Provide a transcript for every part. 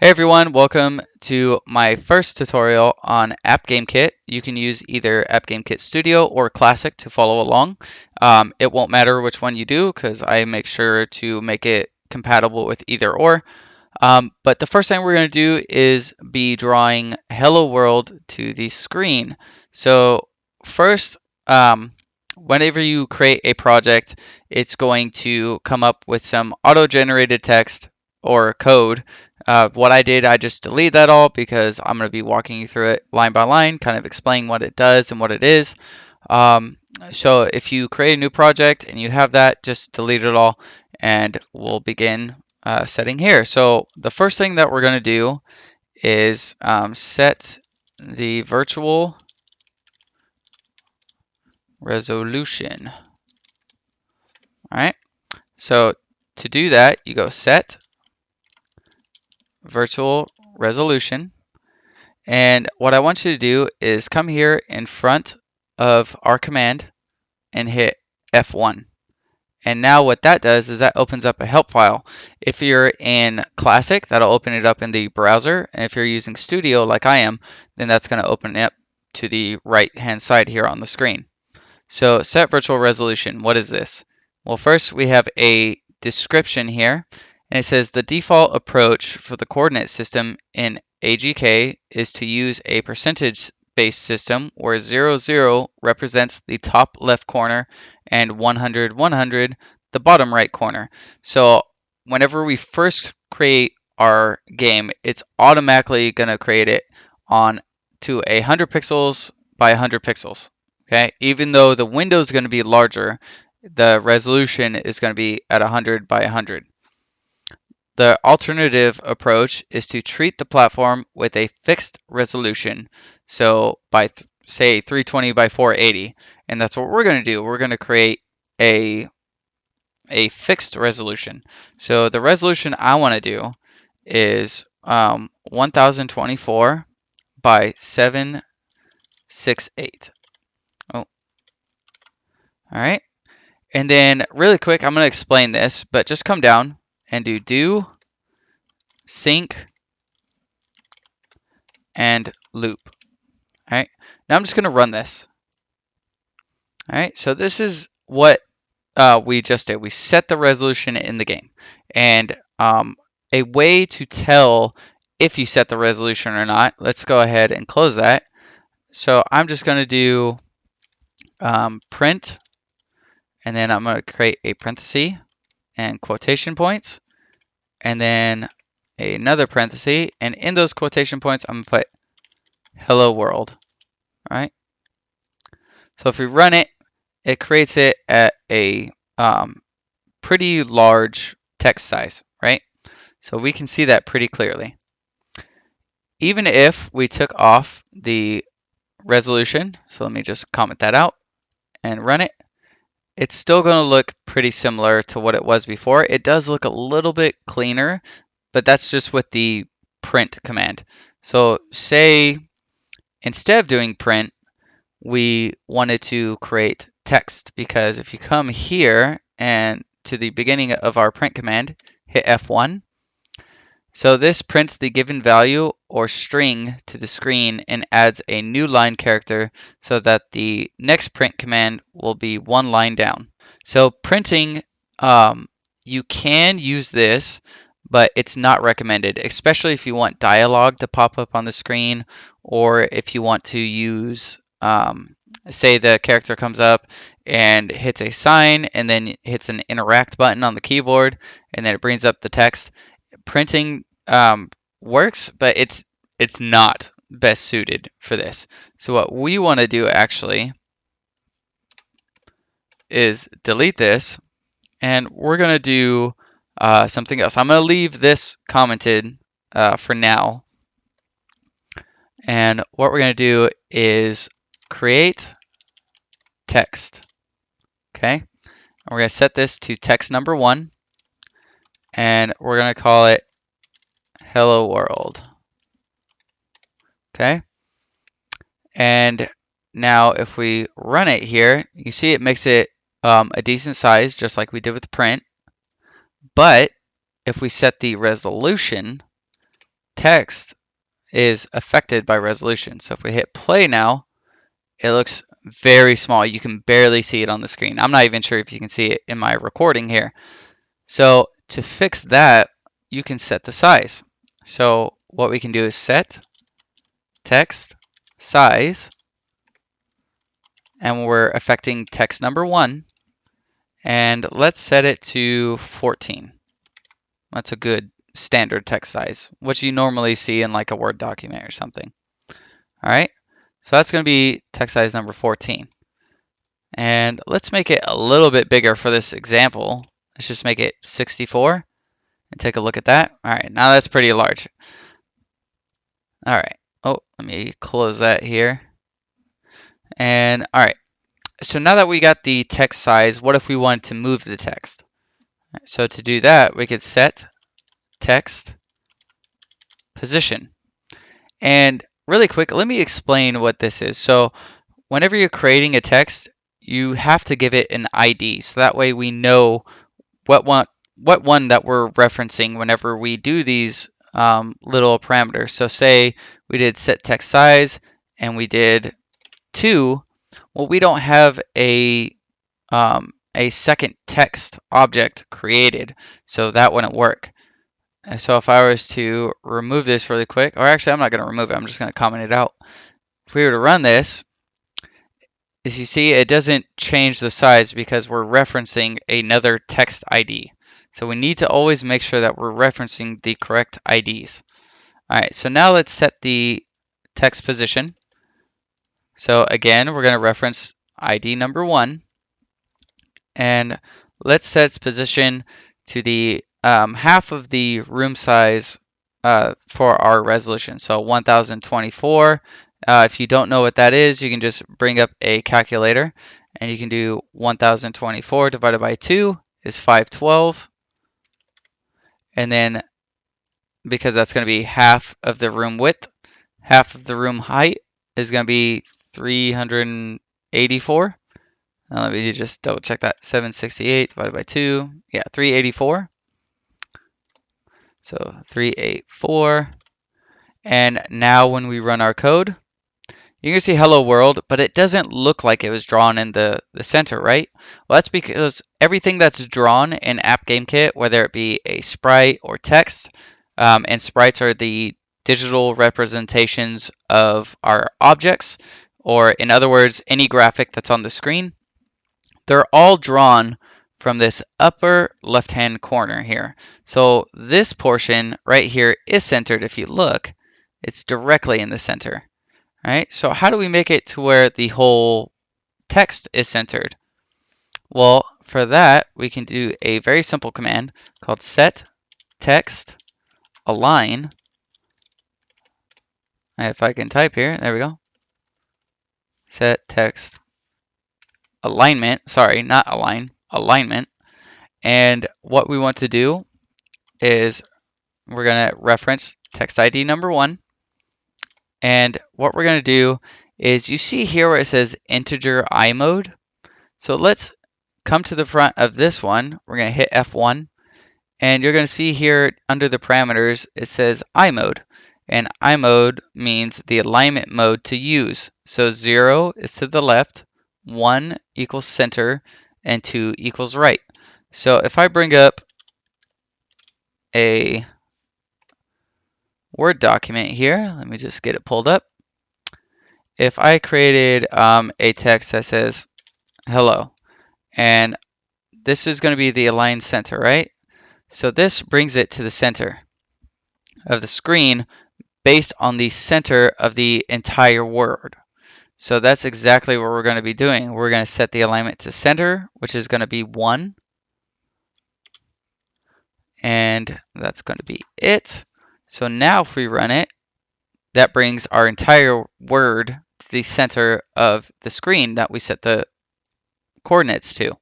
Hey everyone, welcome to my first tutorial on AppGameKit. You can use either AppGameKit Studio or Classic to follow along. It won't matter which one you do because I make sure to make it compatible with either or. But the first thing we're going to do is be drawing Hello World to the screen. So first, whenever you create a project, it's going to come up with some auto-generated text or code. What I did, I just deleted that all because I'm going to be walking you through it line by line, kind of explaining what it does and what it is. Um, so if you create a new project and you have that, just delete it all and we'll begin setting here. So the first thing that we're going to do is set the virtual resolution. All right. So to do that, you go set virtual resolution. And what I want you to do is come here in front of our command and hit F1. And now what that does is that opens up a help file. If you're in Classic, that'll open it up in the browser. And if you're using Studio like I am, then that's going to open it up to the right-hand side here on the screen. So set virtual resolution, what is this? Well, first we have a description here, and it says the default approach for the coordinate system in AGK is to use a percentage-based system where 0, 0 represents the top left corner and 100, 100 the bottom right corner. So whenever we first create our game, it's automatically going to create it on to 100 pixels by 100 pixels. Okay, even though the window is going to be larger, the resolution is going to be at 100 by 100. The alternative approach is to treat the platform with a fixed resolution, so by say 320 by 480, and that's what we're going to do. We're going to create a fixed resolution. So the resolution I want to do is 1024 by 768. Oh, all right. And then really quick, I'm going to explain this, but just come down and do sync and loop. All right. Now I'm just going to run this. All right. So this is what we just did. We set the resolution in the game. And a way to tell if you set the resolution or not, let's go ahead and close that. So I'm just going to do print, and then I'm going to create a parenthesis and quotation points, and then another parenthesis, and in those quotation points, I'm going to put hello world. All right. So if we run it, it creates it at a pretty large text size, right? So we can see that pretty clearly. Even if we took off the resolution, so let me just comment that out and run it, it's still going to look pretty similar to what it was before. It does look a little bit cleaner, but that's just with the print command. So say instead of doing print, we wanted to create text, because if you come here and to the beginning of our print command, hit F1. So this prints the given value or string to the screen and adds a new line character so that the next print command will be one line down. So printing, you can use this, but it's not recommended, especially if you want dialogue to pop up on the screen, or if you want to use, say the character comes up and hits a sign and then hits an interact button on the keyboard, and then it brings up the text. Printing works, but it's not best suited for this. So what we want to do actually is delete this, and we're going to do something else. I'm going to leave this commented for now. And what we're going to do is create text. Okay. And we're going to set this to text number 1. And we're going to call it hello world. Okay. And now if we run it here, you see it makes it a decent size, just like we did with print. But if we set the resolution text is affected by resolution. So if we hit play now, it looks very small. You can barely see it on the screen. I'm not even sure if you can see it in my recording here. So to fix that, you can set the size. So what we can do is set text size, and we're affecting text number 1, and let's set it to 14. That's a good standard text size, which you normally see in like a Word document or something. All right, so that's going to be text size number 14. And let's make it a little bit bigger for this example. Let's just make it 64 and take a look at that. All right, now that's pretty large. All right, oh, let me close that here. And all right, so now that we got the text size, what if we wanted to move the text? So to do that, we could set text position. And really quick, let me explain what this is. So whenever you're creating a text, you have to give it an ID. So that way we know what one that we're referencing whenever we do these little parameters. So say we did set text size and we did 2. Well, we don't have a second text object created, so that wouldn't work. So if I was to remove this really quick, or actually I'm not going to remove it, I'm just going to comment it out. If we were to run this, as you see, it doesn't change the size because we're referencing another text ID. So we need to always make sure that we're referencing the correct IDs. All right, so now let's set the text position. So again, we're going to reference ID number 1. And let's set its position to the half of the room size for our resolution. So 1024. If you don't know what that is, you can just bring up a calculator and you can do 1024 divided by 2 is 512. And then because that's going to be half of the room width, half of the room height is going to be 384. Let me just double check that. 768 divided by 2. Yeah, 384. So 384. And now when we run our code, you can see hello world, but it doesn't look like it was drawn in the center, right? Well, that's because everything that's drawn in AppGameKit, whether it be a sprite or text, and sprites are the digital representations of our objects, or in other words, any graphic that's on the screen, they're all drawn from this upper left-hand corner here. So this portion right here is centered. If you look, it's directly in the center. All right, so how do we make it to where the whole text is centered? Well, for that, we can do a very simple command called set text align. If I can type here, there we go. Set text alignment, sorry, not align, alignment. And what we want to do is we're going to reference text ID number 1. And what we're going to do is you see here where it says integer I mode. So let's come to the front of this one. We're going to hit F1. And you're going to see here under the parameters, it says I mode. And I mode means the alignment mode to use. So 0 is to the left, 1 equals center, and 2 equals right. So if I bring up a Word document here, let me just get it pulled up. If I created a text that says hello, and this is going to be the aligned center, right? So this brings it to the center of the screen based on the center of the entire word. So that's exactly what we're going to be doing. We're going to set the alignment to center, which is going to be 1. And that's going to be it. So now if we run it, that brings our entire word to the center of the screen that we set the coordinates to. All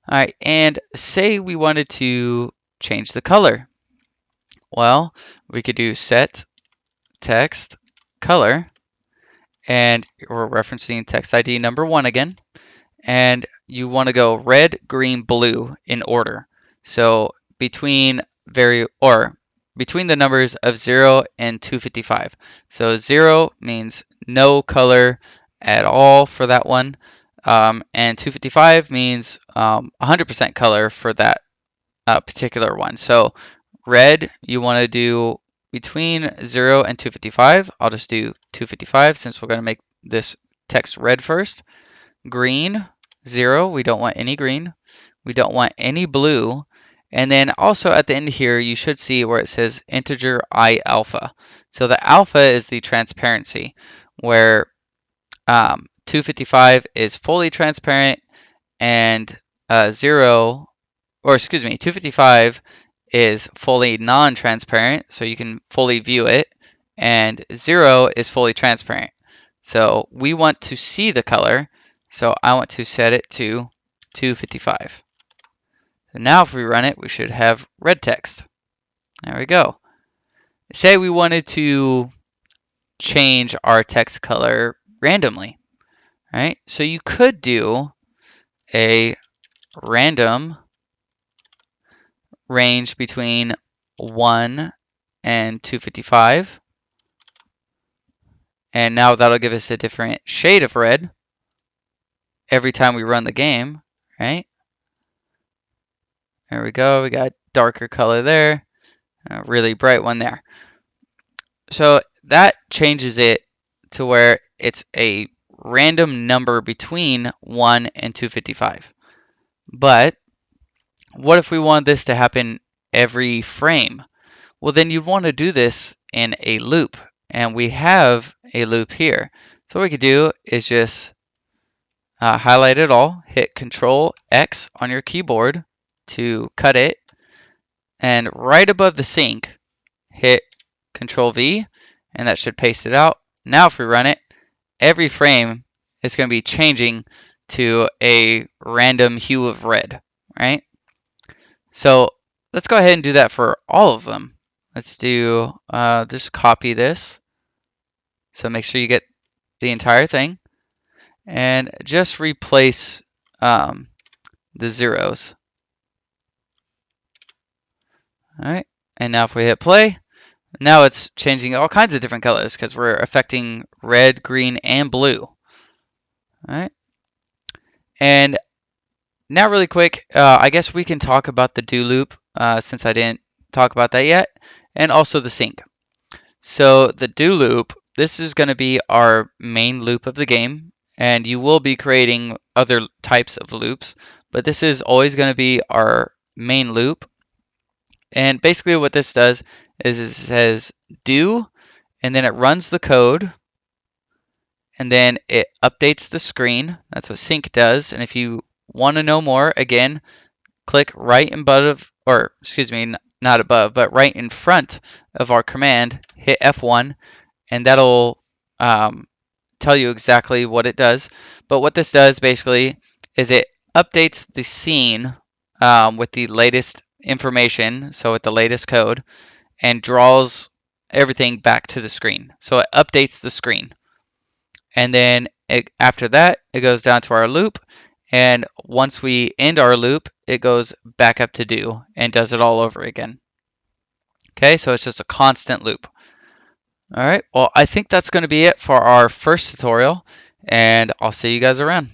right, and say we wanted to change the color. Well, we could do set text color, and we're referencing text ID number 1 again, and you want to go red, green, blue in order. So between between the numbers of 0 and 255. So 0 means no color at all for that one, and 255 means 100% color for that particular one. So red, you want to do between 0 and 255. I'll just do 255 since we're going to make this text red first. Green, 0. We don't want any green. We don't want any blue. And then also at the end here, you should see where it says integer I alpha. So the alpha is the transparency, where 255 is fully transparent and 255 is fully non-transparent, so you can fully view it, and 0 is fully transparent. So we want to see the color, so I want to set it to 255. So now if we run it, we should have red text. There we go. Say we wanted to change our text color randomly, right? So you could do a random range between 1 and 255. And now that'll give us a different shade of red every time we run the game, right? There we go. We got darker color there, a really bright one there. So that changes it to where it's a random number between 1 and 255. But what if we wanted this to happen every frame? Well, then you'd want to do this in a loop, and we have a loop here. So what we could do is just highlight it all, hit Control X on your keyboard to cut it, and right above the sync, hit Control V, and that should paste it out. Now if we run it, every frame is going to be changing to a random hue of red, right? So let's go ahead and do that for all of them. Let's do, just copy this. So make sure you get the entire thing. And just replace the zeros. All right. And now if we hit play, now it's changing all kinds of different colors because we're affecting red, green, and blue. All right. And now really quick, I guess we can talk about the do loop since I didn't talk about that yet, and also the sync. So the do loop, this is going to be our main loop of the game, and you will be creating other types of loops, but this is always going to be our main loop. And basically what this does is it says do, and then it runs the code, and then it updates the screen. That's what sync does. And if you want to know more, again, click right above, or excuse me, not above, but right in front of our command, hit F1, and that'll tell you exactly what it does. But what this does basically is it updates the scene with the latest information, so with the latest code, and draws everything back to the screen. So it updates the screen. And then after that, it goes down to our loop. And once we end our loop, it goes back up to do and does it all over again. Okay, so it's just a constant loop. All right, well, I think that's going to be it for our first tutorial, and I'll see you guys around.